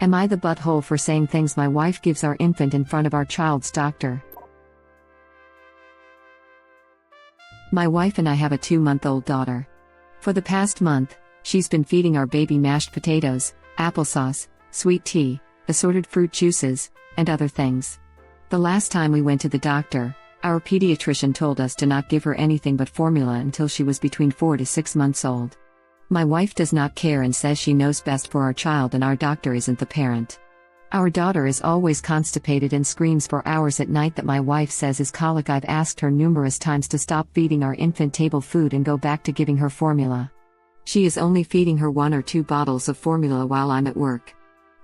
Am I the butthole for saying things my wife gives our infant in front of our child's doctor? My wife and I have a 2-month-old daughter. For the past month, she's been feeding our baby mashed potatoes, applesauce, sweet tea, assorted fruit juices, and other things. The last time we went to the doctor, our pediatrician told us to not give her anything but formula until she was between 4 to 6 months old. My wife does not care and says she knows best for our child and our doctor isn't the parent. Our daughter is always constipated and screams for hours at night that my wife says is colic. I've asked her numerous times to stop feeding our infant table food and go back to giving her formula. She is only feeding her 1 or 2 bottles of formula while I'm at work.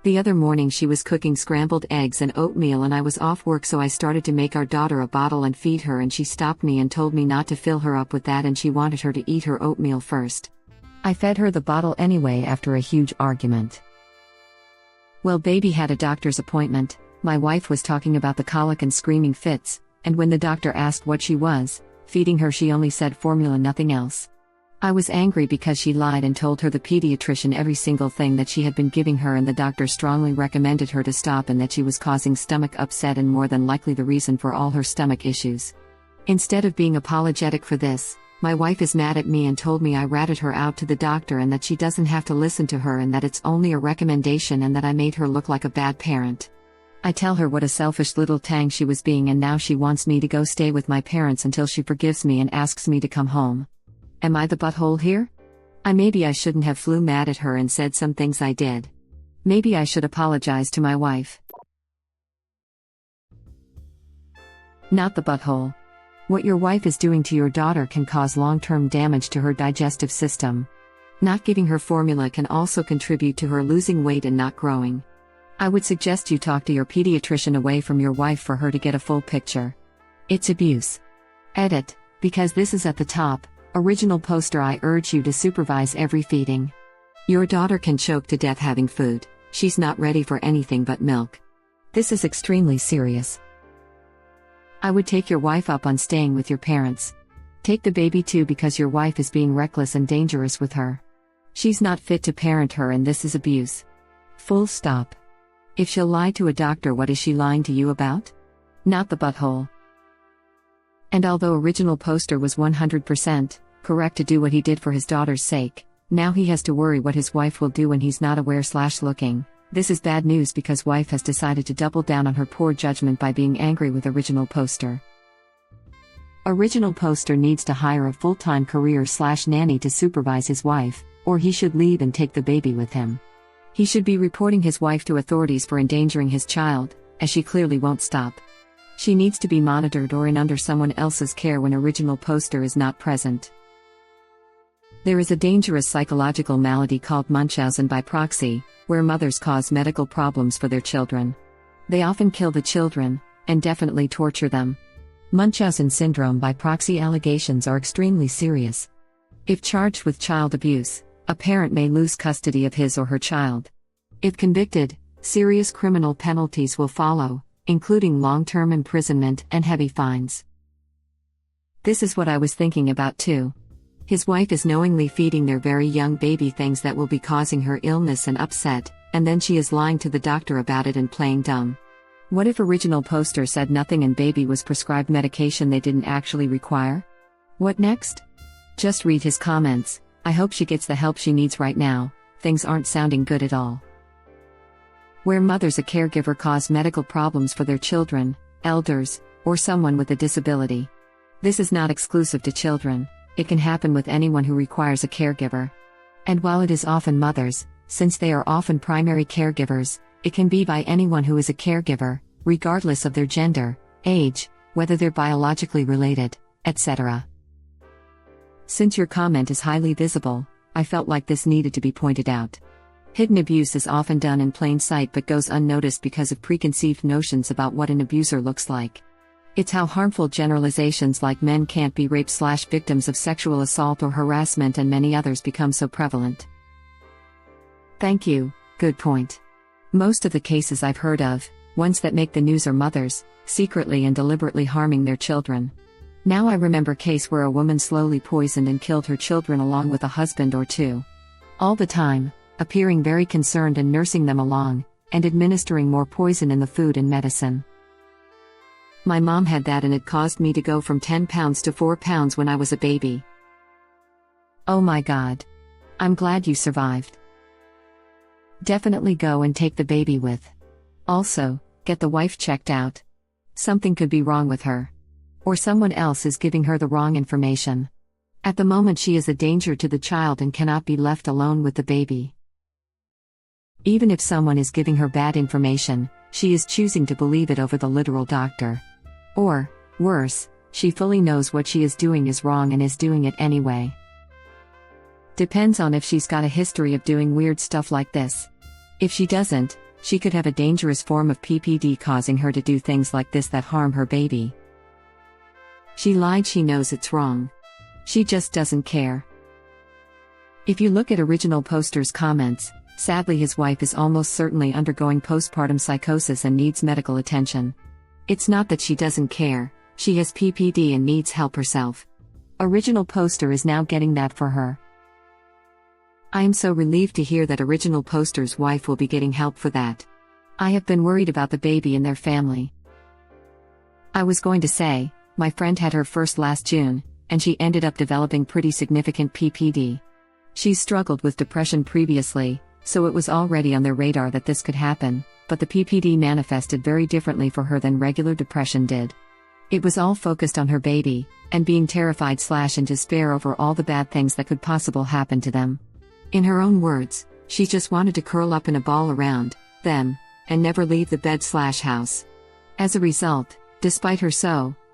The other morning she was cooking scrambled eggs and oatmeal and I was off work, so I started to make our daughter a bottle and feed her, and she stopped me and told me not to fill her up with that and she wanted her to eat her oatmeal first. I fed her the bottle anyway after a huge argument. Well, baby had a doctor's appointment. My wife was talking about the colic and screaming fits, and when the doctor asked what she was feeding her, she only said formula, nothing else. I was angry because she lied and told her the pediatrician every single thing that she had been giving her, and the doctor strongly recommended her to stop and that she was causing stomach upset and more than likely the reason for all her stomach issues. Instead of being apologetic for this, my wife is mad at me and told me I ratted her out to the doctor and that she doesn't have to listen to her and that it's only a recommendation and that I made her look like a bad parent. I tell her what a selfish little tang she was being, and now she wants me to go stay with my parents until she forgives me and asks me to come home. Am I the butthole here? Maybe I shouldn't have flew mad at her and said some things I did. Maybe I should apologize to my wife. Not the butthole. What your wife is doing to your daughter can cause long-term damage to her digestive system. Not giving her formula can also contribute to her losing weight and not growing. I would suggest you talk to your pediatrician away from your wife for her to get a full picture. It's abuse. Edit, because this is at the top. Original poster. I urge you to supervise every feeding. Your daughter can choke to death having food. She's not ready for anything but milk. This is extremely serious. I would take your wife up on staying with your parents. Take the baby too, because your wife is being reckless and dangerous with her. She's not fit to parent her and this is abuse. Full stop. If she'll lie to a doctor, what is she lying to you about? Not the butthole. And although original poster was 100% correct to do what he did for his daughter's sake, now he has to worry what his wife will do when he's not aware/looking. This is bad news because wife has decided to double down on her poor judgment by being angry with original poster. Original poster needs to hire a full-time career/nanny to supervise his wife, or he should leave and take the baby with him. He should be reporting his wife to authorities for endangering his child, as she clearly won't stop. She needs to be monitored or in under someone else's care when original poster is not present. There is a dangerous psychological malady called Munchausen by proxy, where mothers cause medical problems for their children. They often kill the children, and definitely torture them. Munchausen syndrome by proxy allegations are extremely serious. If charged with child abuse, a parent may lose custody of his or her child. If convicted, serious criminal penalties will follow, including long-term imprisonment and heavy fines. This is what I was thinking about too. His wife is knowingly feeding their very young baby things that will be causing her illness and upset, and then she is lying to the doctor about it and playing dumb. What if original poster said nothing and baby was prescribed medication they didn't actually require? What next? Just read his comments. I hope she gets the help she needs right now. Things aren't sounding good at all. Where mothers a caregiver cause medical problems for their children, elders, or someone with a disability. This is not exclusive to children. It can happen with anyone who requires a caregiver. And while it is often mothers, since they are often primary caregivers, it can be by anyone who is a caregiver, regardless of their gender, age, whether they're biologically related, etc. Since your comment is highly visible, I felt like this needed to be pointed out. Hidden abuse is often done in plain sight but goes unnoticed because of preconceived notions about what an abuser looks like. It's how harmful generalizations like men can't be raped/victims of sexual assault or harassment and many others become so prevalent. Thank you, good point. Most of the cases I've heard of, ones that make the news, are mothers, secretly and deliberately harming their children. Now I remember a case where a woman slowly poisoned and killed her children along with a husband or two. All the time, appearing very concerned and nursing them along, and administering more poison in the food and medicine. My mom had that and it caused me to go from 10 pounds to 4 pounds when I was a baby. Oh my God. I'm glad you survived. Definitely go and take the baby with. Also, get the wife checked out. Something could be wrong with her. Or someone else is giving her the wrong information. At the moment she is a danger to the child and cannot be left alone with the baby. Even if someone is giving her bad information, she is choosing to believe it over the literal doctor. Or, worse, she fully knows what she is doing is wrong and is doing it anyway. Depends on if she's got a history of doing weird stuff like this. If she doesn't, she could have a dangerous form of PPD causing her to do things like this that harm her baby. She lied, she knows it's wrong. She just doesn't care. If you look at original poster's comments, sadly his wife is almost certainly undergoing postpartum psychosis and needs medical attention. It's not that she doesn't care, she has PPD and needs help herself. Original poster is now getting that for her. I am so relieved to hear that original poster's wife will be getting help for that. I have been worried about the baby and their family. I was going to say, my friend had her first last June, and she ended up developing pretty significant PPD. She's struggled with depression previously, so it was already on their radar that this could happen, but the PPD manifested very differently for her than regular depression did. It was all focused on her baby, and being terrified / in despair over all the bad things that could possibly happen to them. In her own words, she just wanted to curl up in a ball around them, and never leave the bed / house. As a result, despite her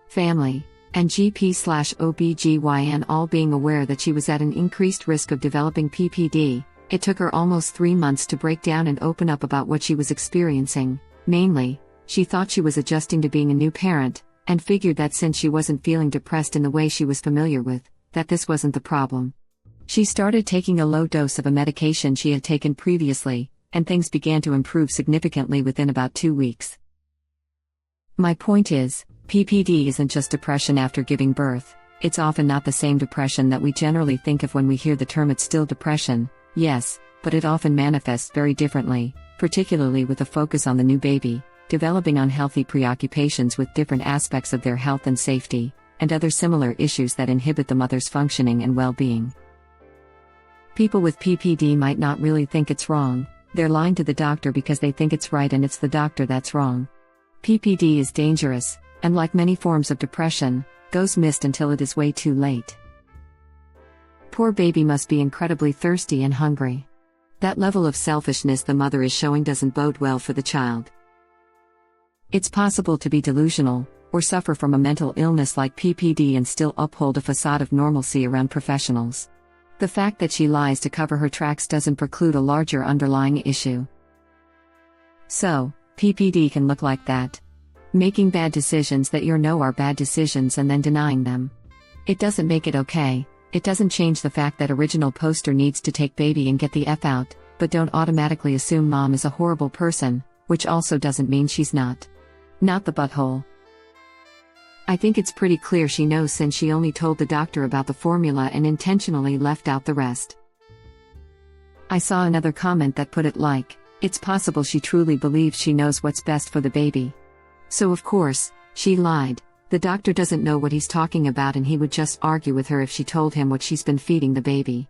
family, and GP / OBGYN all being aware that she was at an increased risk of developing PPD, it took her almost 3 months to break down and open up about what she was experiencing. Mainly, she thought she was adjusting to being a new parent, and figured that since she wasn't feeling depressed in the way she was familiar with, that this wasn't the problem. She started taking a low dose of a medication she had taken previously, and things began to improve significantly within about 2 weeks. My point is, PPD isn't just depression after giving birth. It's often not the same depression that we generally think of when we hear the term. It's still depression, yes, but it often manifests very differently, particularly with a focus on the new baby, developing unhealthy preoccupations with different aspects of their health and safety, and other similar issues that inhibit the mother's functioning and well-being. People with PPD might not really think it's wrong, they're lying to the doctor because they think it's right and it's the doctor that's wrong. PPD is dangerous, and like many forms of depression, goes missed until it is way too late. Poor baby must be incredibly thirsty and hungry. That level of selfishness the mother is showing doesn't bode well for the child. It's possible to be delusional, or suffer from a mental illness like PPD and still uphold a facade of normalcy around professionals. The fact that she lies to cover her tracks doesn't preclude a larger underlying issue. So, PPD can look like that. Making bad decisions that you know are bad decisions and then denying them. It doesn't make it okay, it doesn't change the fact that original poster needs to take baby and get the F out, but don't automatically assume mom is a horrible person, which also doesn't mean she's not. Not the butthole. I think it's pretty clear she knows since she only told the doctor about the formula and intentionally left out the rest. I saw another comment that put it like, it's possible she truly believes she knows what's best for the baby. So of course, she lied. The doctor doesn't know what he's talking about and he would just argue with her if she told him what she's been feeding the baby.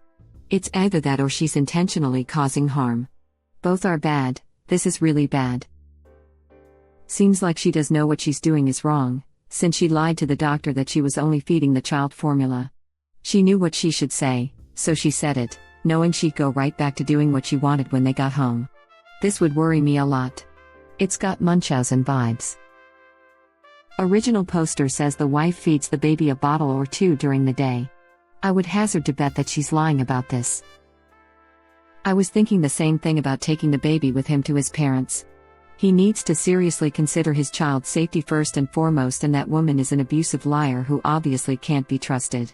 It's either that or she's intentionally causing harm. Both are bad, this is really bad. Seems like she does know what she's doing is wrong, since she lied to the doctor that she was only feeding the child formula. She knew what she should say, so she said it, knowing she'd go right back to doing what she wanted when they got home. This would worry me a lot. It's got Munchausen vibes. Original poster says the wife feeds the baby a bottle or 2 during the day. I would hazard to bet that she's lying about this. I was thinking the same thing about taking the baby with him to his parents. He needs to seriously consider his child's safety first and foremost, and that woman is an abusive liar who obviously can't be trusted.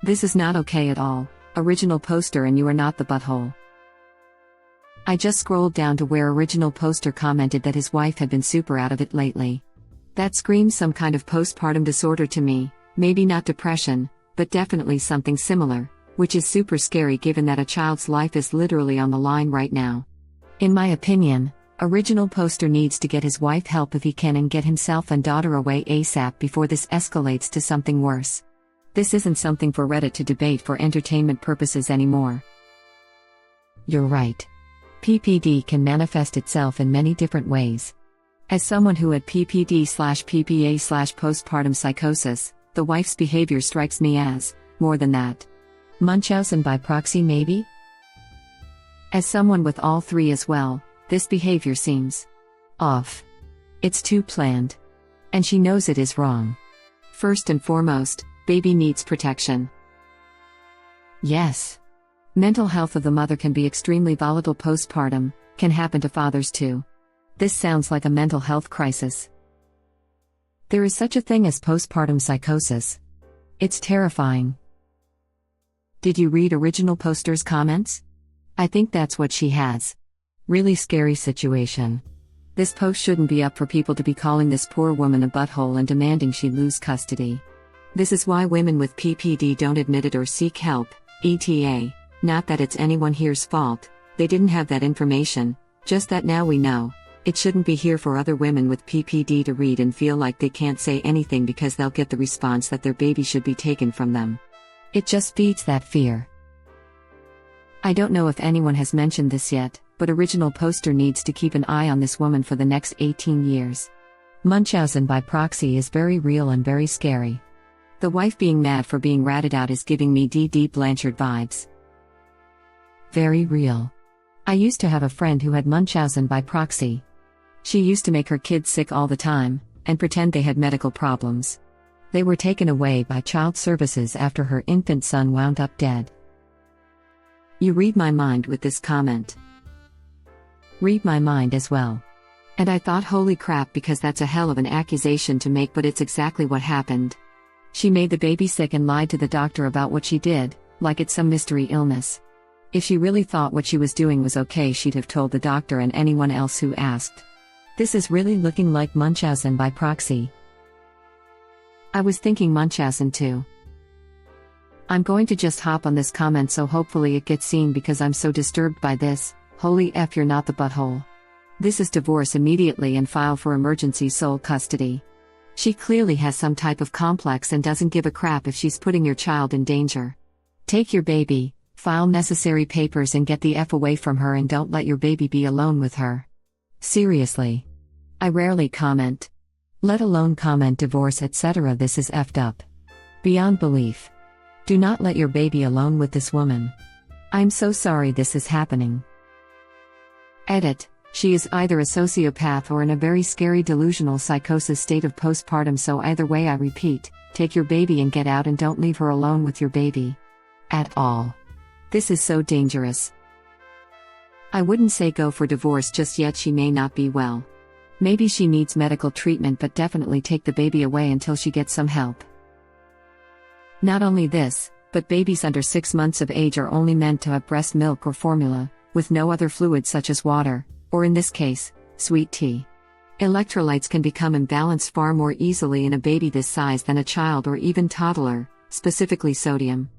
This is not okay at all, original poster, and you are not the butthole. I just scrolled down to where original poster commented that his wife had been super out of it lately. That screams some kind of postpartum disorder to me, maybe not depression, but definitely something similar, which is super scary given that a child's life is literally on the line right now. In my opinion, Original poster needs to get his wife help if he can and get himself and daughter away ASAP before this escalates to something worse. This isn't something for Reddit to debate for entertainment purposes anymore. You're right. PPD can manifest itself in many different ways. As someone who had PPD/PPA/postpartum psychosis, the wife's behavior strikes me as more than that. Munchausen by proxy, maybe? As someone with all three as well, this behavior seems off. It's too planned. And she knows it is wrong. First and foremost, baby needs protection. Yes. Mental health of the mother can be extremely volatile postpartum, can happen to fathers too. This sounds like a mental health crisis. There is such a thing as postpartum psychosis. It's terrifying. Did you read original poster's comments? I think that's what she has. Really scary situation. This post shouldn't be up for people to be calling this poor woman a butthole and demanding she lose custody. This is why women with PPD don't admit it or seek help, ETA. Not that it's anyone here's fault, they didn't have that information, just that now we know. It shouldn't be here for other women with PPD to read and feel like they can't say anything because they'll get the response that their baby should be taken from them. It just feeds that fear. I don't know if anyone has mentioned this yet, but original poster needs to keep an eye on this woman for the next 18 years. Munchausen by proxy is very real and very scary. The wife being mad for being ratted out is giving me D.D. Blanchard vibes. Very real. I used to have a friend who had Munchausen by proxy. She used to make her kids sick all the time, and pretend they had medical problems. They were taken away by child services after her infant son wound up dead. You read my mind with this comment. Read my mind as well. And I thought, holy crap, because that's a hell of an accusation to make, but it's exactly what happened. She made the baby sick and lied to the doctor about what she did, like it's some mystery illness. If she really thought what she was doing was okay, she'd have told the doctor and anyone else who asked. This is really looking like Munchausen by proxy. I was thinking Munchausen too. I'm going to just hop on this comment so hopefully it gets seen because I'm so disturbed by this. Holy F, you're not the butthole. This is divorce immediately and file for emergency sole custody. She clearly has some type of complex and doesn't give a crap if she's putting your child in danger. Take your baby, file necessary papers and get the F away from her, and don't let your baby be alone with her. Seriously. I rarely comment. Let alone comment divorce etc. This is effed up. Beyond belief. Do not let your baby alone with this woman. I'm so sorry this is happening. Edit. She is either a sociopath or in a very scary delusional psychosis state of postpartum, so either way I repeat, take your baby and get out and don't leave her alone with your baby. At all. This is so dangerous. I wouldn't say go for divorce just yet, she may not be well. Maybe she needs medical treatment, but definitely take the baby away until she gets some help. Not only this, but babies under 6 months of age are only meant to have breast milk or formula, with no other fluids such as water, or in this case, sweet tea. Electrolytes can become imbalanced far more easily in a baby this size than a child or even toddler, specifically sodium.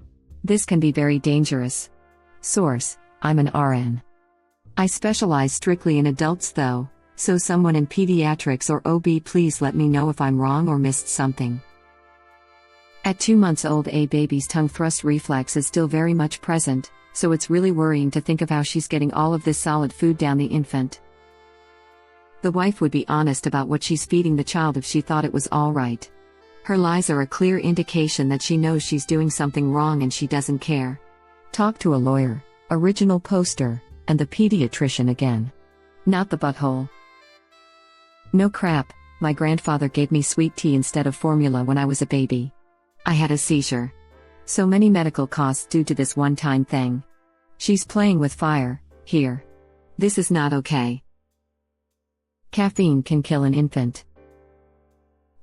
This can be very dangerous. Source: I'm an RN. I specialize strictly in adults though, so someone in pediatrics or OB please let me know if I'm wrong or missed something. At 2 months old, a baby's tongue thrust reflex is still very much present, so it's really worrying to think of how she's getting all of this solid food down the infant. The wife would be honest about what she's feeding the child if she thought it was all right. Her lies are a clear indication that she knows she's doing something wrong and she doesn't care. Talk to a lawyer, original poster, and the pediatrician again. Not the butthole. No crap, my grandfather gave me sweet tea instead of formula when I was a baby. I had a seizure. So many medical costs due to this one-time thing. She's playing with fire, here. This is not okay. Caffeine can kill an infant.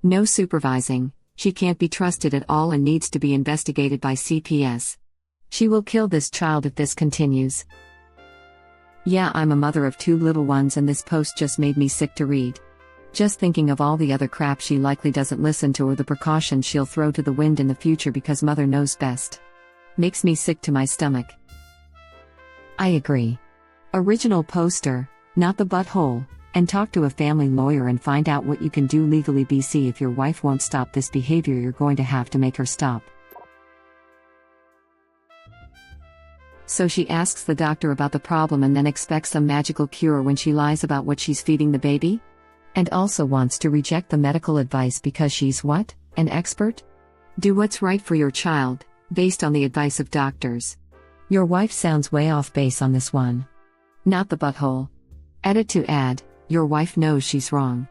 No supervising, she can't be trusted at all and needs to be investigated by CPS. She will kill this child if this continues. Yeah, I'm a mother of 2 little ones and this post just made me sick to read. Just thinking of all the other crap she likely doesn't listen to or the precautions she'll throw to the wind in the future because mother knows best. Makes me sick to my stomach. I agree. Original poster, not the butthole, and talk to a family lawyer and find out what you can do legally. BC, if your wife won't stop this behavior, you're going to have to make her stop. So she asks the doctor about the problem and then expects some magical cure when she lies about what she's feeding the baby? And also wants to reject the medical advice because she's what? An expert? Do what's right for your child, based on the advice of doctors. Your wife sounds way off base on this one. Not the butthole. Edit to add, your wife knows she's wrong.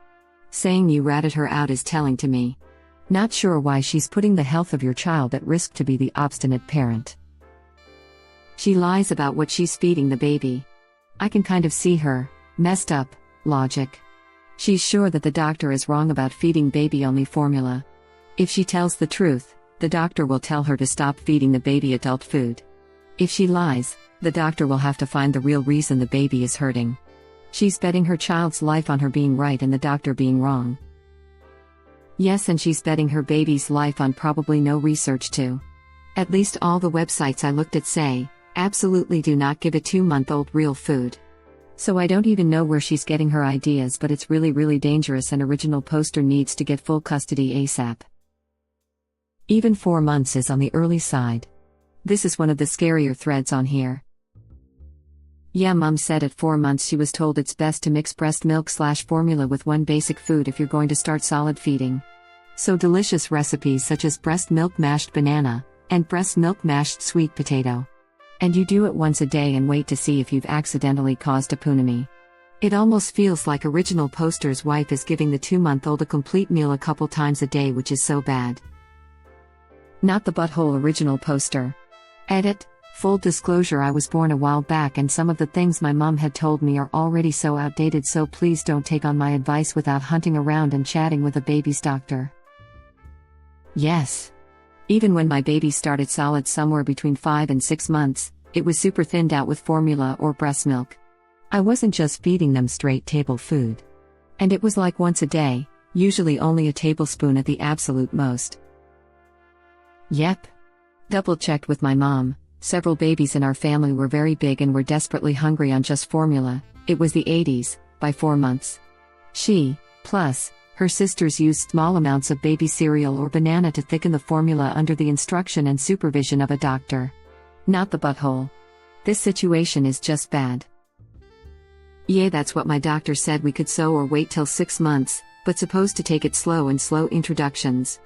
Saying you ratted her out is telling to me. Not sure why she's putting the health of your child at risk to be the obstinate parent. She lies about what she's feeding the baby. I can kind of see her, messed up, logic. She's sure that the doctor is wrong about feeding baby only formula. If she tells the truth, the doctor will tell her to stop feeding the baby adult food. If she lies, the doctor will have to find the real reason the baby is hurting. She's betting her child's life on her being right and the doctor being wrong. Yes, and she's betting her baby's life on probably no research too. At least all the websites I looked at say, absolutely do not give a 2-month-old real food. So I don't even know where she's getting her ideas, but it's really dangerous and original poster needs to get full custody ASAP. Even 4 months is on the early side. This is one of the scarier threads on here. Yeah, mom said at 4 months she was told it's best to mix breast milk/formula with one basic food if you're going to start solid feeding. So delicious recipes such as breast milk mashed banana, and breast milk mashed sweet potato. And you do it once a day and wait to see if you've accidentally caused a punami. It almost feels like original poster's wife is giving the 2-month-old a complete meal a couple times a day, which is so bad. Not the butthole original poster. Edit, full disclosure, I was born a while back and some of the things my mom had told me are already so outdated, so please don't take on my advice without hunting around and chatting with a baby's doctor. Yes. Even when my baby started solid somewhere between 5 and 6 months, it was super thinned out with formula or breast milk. I wasn't just feeding them straight table food. And it was like once a day, usually only a tablespoon at the absolute most. Yep. Double-checked with my mom, several babies in our family were very big and were desperately hungry on just formula. It was the 80s, by 4 months. She, plus, her sisters used small amounts of baby cereal or banana to thicken the formula under the instruction and supervision of a doctor. Not the butthole. This situation is just bad. Yeah, that's what my doctor said, we could sew or wait till 6 months, but supposed to take it slow and slow introductions.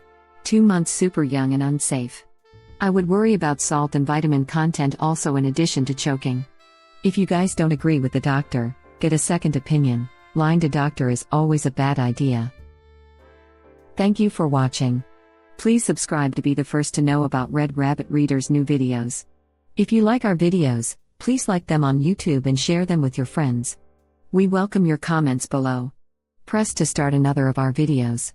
2 months super young and unsafe. I would worry about salt and vitamin content also in addition to choking. If you guys don't agree with the doctor, get a second opinion. Lying to doctor is always a bad idea. Thank you for watching. Please subscribe to be the first to know about Red Rabbit Reader's new videos. If you like our videos, please like them on YouTube and share them with your friends. We welcome your comments below. Press to start another of our videos.